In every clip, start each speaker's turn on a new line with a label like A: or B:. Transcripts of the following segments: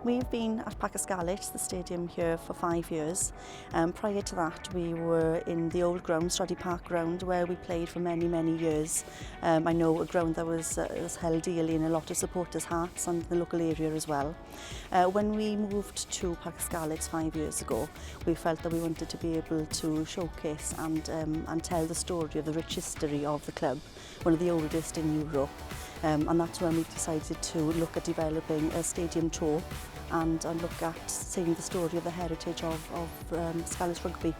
A: We've been at Scarlets, the stadium here, for 5 years. Prior to that, we were in the old ground, Straddy Park ground, where we played for many, many years. I know a ground that was held dearly in a lot of supporters' hearts and the local area as well. When we moved to Scarlets 5 years ago, we felt that we wanted to be able to showcase and tell the story of the rich history of the club, one of the oldest in Europe. And that's when we decided to look at developing a stadium tour and look at saying the story of the heritage of Scarlets Rugby.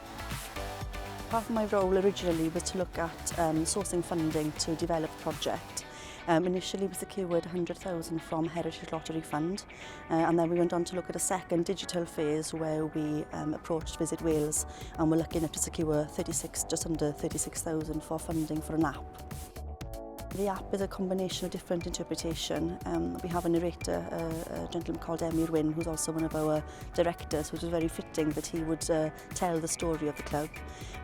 A: Part of my role originally was to look at sourcing funding to develop a project. Initially we secured 100,000 from Heritage Lottery Fund, and then we went on to look at a second digital phase where we approached Visit Wales, and we're lucky enough to secure just under 36,000 for funding for an app. The app is a combination of different interpretation. We have a narrator, a gentleman called Wyn, who's also one of our directors, which was very fitting that he would tell the story of the club.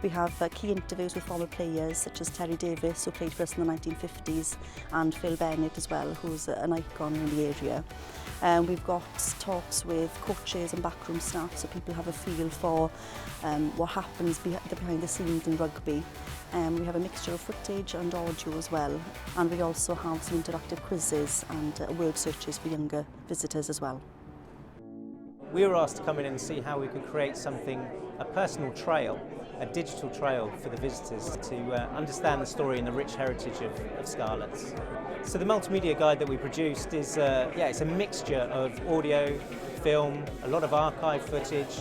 A: We have key interviews with former players such as Terry Davis, who played for us in the 1950s, and Phil Bennett as well, who's an icon in the area. We've got talks with coaches and backroom staff, so people have a feel for what happens behind the scenes in rugby. We have a mixture of footage and audio as well, and we also have some interactive quizzes and word searches for younger visitors as well.
B: We were asked to come in and see how we could create something, a personal trail, a digital trail for the visitors to understand the story and the rich heritage of Scarlets. So the multimedia guide that we produced is it's a mixture of audio, film, a lot of archive footage,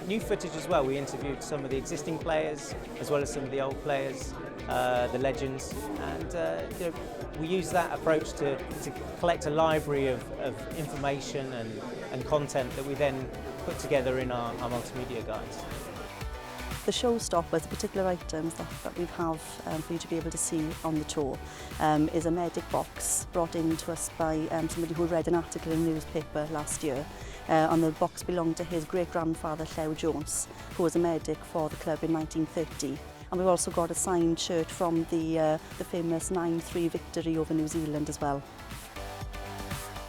B: new footage as well. We interviewed some of the existing players as well as some of the old players, the legends, and we use that approach to collect a library of information and content that we then put together in our multimedia guides.
A: The showstoppers, the particular items that we have for you to be able to see on the tour, is a medic box brought in to us by somebody who read an article in the newspaper last year. And the box belonged to his great-grandfather, Llew Jones, who was a medic for the club in 1930. And we've also got a signed shirt from the famous 9-3 victory over New Zealand as well.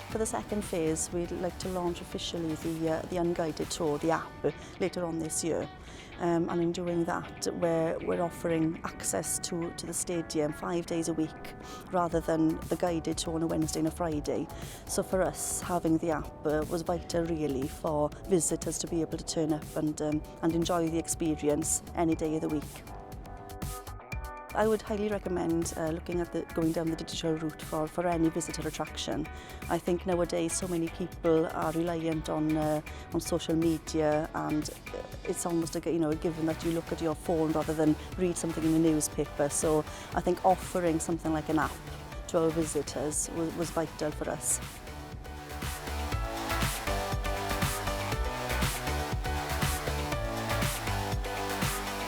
A: For the second phase, we'd like to launch officially the unguided tour, the app, later on this year. And in doing that, we're offering access to the stadium 5 days a week, rather than the guided tour on a Wednesday and a Friday. So for us, having the app was vital really for visitors to be able to turn up and enjoy the experience any day of the week. I would highly recommend looking at going down the digital route for any visitor attraction. I think nowadays so many people are reliant on social media, and it's almost a given that you look at your phone rather than read something in the newspaper. So I think offering something like an app to our visitors was vital for us.